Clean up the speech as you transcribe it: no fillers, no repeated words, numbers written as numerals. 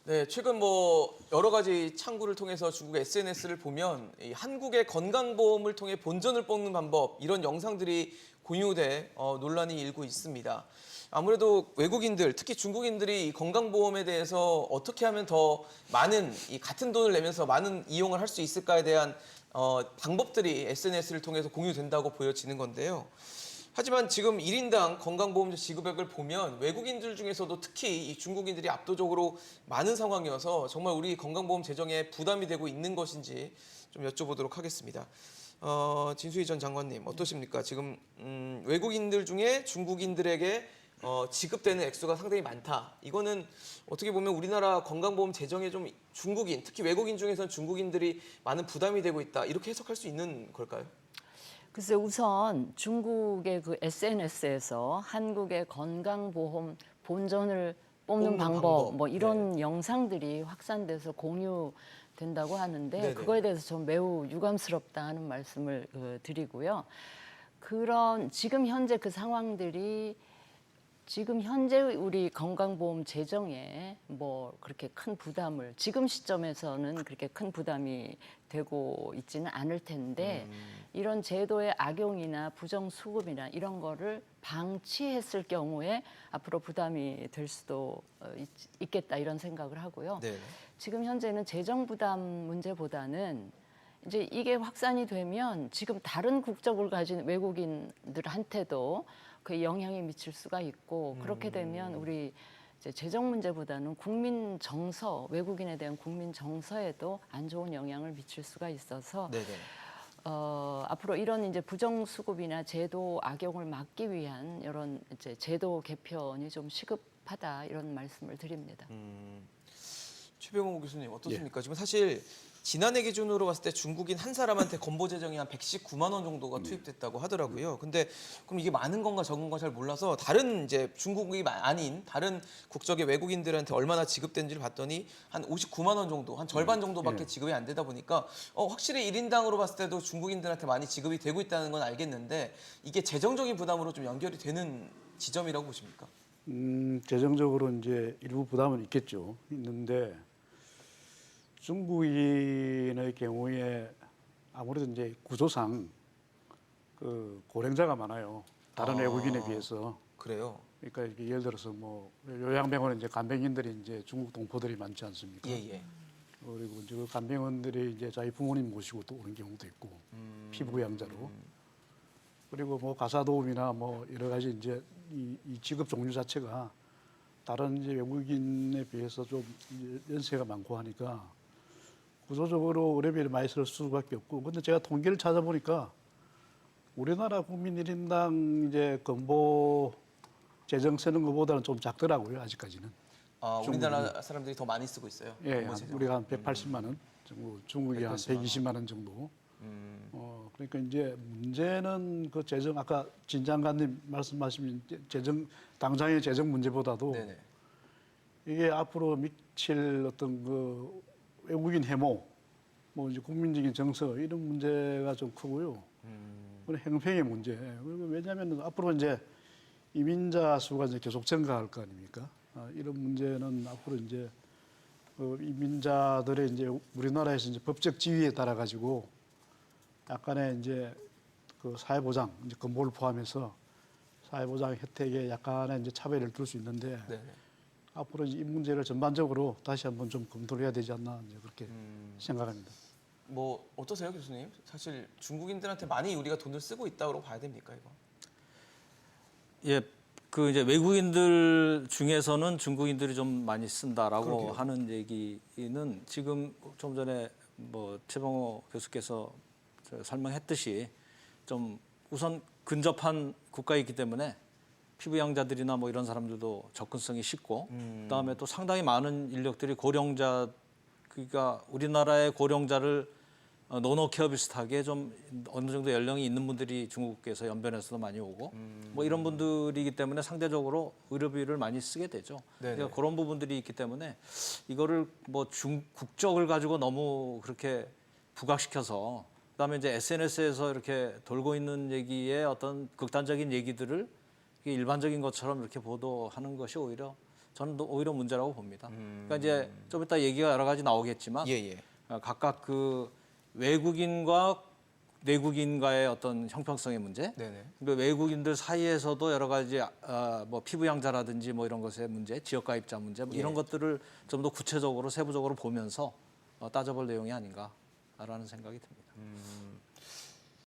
네, 최근 뭐 여러 가지 창구를 통해서 중국 SNS를 보면 이 한국의 건강보험을 통해 본전을 뽑는 방법 이런 영상들이 공유돼 논란이 일고 있습니다. 아무래도 외국인들, 특히 중국인들이 이 건강보험에 대해서 어떻게 하면 더 많은 이 같은 돈을 내면서 많은 이용을 할 수 있을까에 대한 방법들이 SNS를 통해서 공유된다고 보여지는 건데요. 하지만 지금 1인당 건강보험료 지급액을 보면 외국인들 중에서도 특히 이 중국인들이 압도적으로 많은 상황이어서 정말 우리 건강보험 재정에 부담이 되고 있는 것인지 좀 여쭤보도록 하겠습니다. 진수희 전 장관님 어떠십니까? 지금 외국인들 중에 중국인들에게 지급되는 액수가 상당히 많다. 이거는 어떻게 보면 우리나라 건강보험 재정에 좀 중국인, 특히 외국인 중에서는 중국인들이 많은 부담이 되고 있다. 이렇게 해석할 수 있는 걸까요? 글쎄 우선 중국의 그 SNS에서 한국의 건강보험 본전을 뽑는 방법 뭐 이런 영상들이 확산돼서 공유된다고 하는데 네네. 그거에 대해서 좀 매우 유감스럽다 하는 말씀을 드리고요. 지금 현재 그 상황들이 지금 현재 우리 건강보험 재정에 뭐 그렇게 큰 부담을 지금 시점에서는 그렇게 큰 부담이 되고 있지는 않을 텐데 이런 제도의 악용이나 부정수급이나 이런 거를 방치했을 경우에 앞으로 부담이 될 수도 있겠다 이런 생각을 하고요. 네. 지금 현재는 재정 부담 문제보다는 이제 이게 확산이 되면 지금 다른 국적을 가진 외국인들한테도 그 영향이 미칠 수가 있고 그렇게 되면 우리 이제 재정 문제보다는 국민 정서, 외국인에 대한 국민 정서에도 안 좋은 영향을 미칠 수가 있어서 네네. 앞으로 이런 이제 부정수급이나 제도 악용을 막기 위한 이런 이제 제도 개편이 좀 시급하다 이런 말씀을 드립니다. 최병호 교수님 어떻습니까? 지금 사실 지난해 기준으로 봤을 때 중국인 한 사람한테 건보 재정이 한 119만 원 정도가 투입됐다고 하더라고요. 근데 그럼 이게 많은 건가 적은 건가 잘 몰라서 다른 이제 중국이 아닌 다른 국적의 외국인들한테 얼마나 지급된지를 봤더니 한 59만 원 정도, 한 절반 정도밖에 지급이 안 되다 보니까 확실히 1인당으로 봤을 때도 중국인들한테 많이 지급이 되고 있다는 건 알겠는데 이게 재정적인 부담으로 좀 연결이 되는 지점이라고 보십니까? 재정적으로 이제 일부 부담은 있겠죠. 있는데 중국인의 경우에 아무래도 이제 구조상 그 고령자가 많아요. 다른 외국인에 비해서. 그래요? 그러니까 이렇게 예를 들어서 뭐 요양병원에 이제 간병인들이 이제 중국 동포들이 많지 않습니까? 예. 그리고 이제 그 간병원들이 이제 자기 부모님 모시고 또 오는 경우도 있고 피부양자로. 그리고 뭐 가사도우미나 뭐 여러 가지 이제 이 직업 종류 자체가 다른 이제 외국인에 비해서 좀 연세가 많고 하니까 구조적으로 의료비를 많이 쓸 수밖에 없고. 근데 제가 통계를 찾아보니까 우리나라 국민 1인당 이제 건보 재정 쓰는 것보다는 좀 작더라고요, 아직까지는. 우리나라 사람들이 더 많이 쓰고 있어요. 예, 건보 재정. 우리가 한 180만 원 정도, 중국이 한 120만 원 정도. 그러니까 이제 문제는 그 재정, 아까 진 장관님 말씀하신 재정, 당장의 재정 문제보다도 네네. 이게 앞으로 미칠 어떤 그 외국인 해모, 뭐 이제 국민적인 정서 이런 문제가 좀 크고요. 그리고 행평의 문제. 왜냐하면 앞으로 이제 이민자 수가 이제 계속 증가할 거 아닙니까? 이런 문제는 앞으로 이제 그 이민자들의 이제 우리나라에서 이제 법적 지위에 따라 가지고 약간의 이제 그 사회보장, 이제 건보를 포함해서 사회보장 혜택에 약간의 이제 차별을 둘 수 있는데 네네. 앞으로 이 문제를 전반적으로 다시 한번 좀 검토를 해야 되지 않나 이제 그렇게 생각합니다. 뭐 어떠세요, 교수님? 사실 중국인들한테 많이 우리가 돈을 쓰고 있다고 봐야 됩니까, 이거? 예, 그 이제 외국인들 중에서는 중국인들이 좀 많이 쓴다라고 그러게요. 하는 얘기는 지금 좀 전에 뭐 최병호 교수께서 설명했듯이 좀 우선 근접한 국가에 있기 때문에 피부양자들이나 뭐 이런 사람들도 접근성이 쉽고 그다음에 또 상당히 많은 인력들이 고령자 그러니까 우리나라의 고령자를 노노케어 비슷하게 좀 어느 정도 연령이 있는 분들이 중국에서 연변에서도 많이 오고 뭐 이런 분들이기 때문에 상대적으로 의료비를 많이 쓰게 되죠. 네네. 그러니까 그런 부분들이 있기 때문에 이거를 뭐 국적을 가지고 너무 그렇게 부각시켜서 그다음에 이제 SNS에서 이렇게 돌고 있는 얘기에 어떤 극단적인 얘기들을 이게 일반적인 것처럼 이렇게 보도하는 것이 오히려 저는 오히려 문제라고 봅니다. 그러니까 이제 좀 이따 얘기가 여러 가지 나오겠지만 예. 각각 그 외국인과 내국인과의 어떤 형평성의 문제, 네네. 그 외국인들 사이에서도 여러 가지 뭐 피부 양자라든지 뭐 이런 것의 문제, 지역 가입자 문제 뭐 이런 것들을 좀 더 구체적으로 세부적으로 보면서 따져볼 내용이 아닌가라는 생각이 듭니다.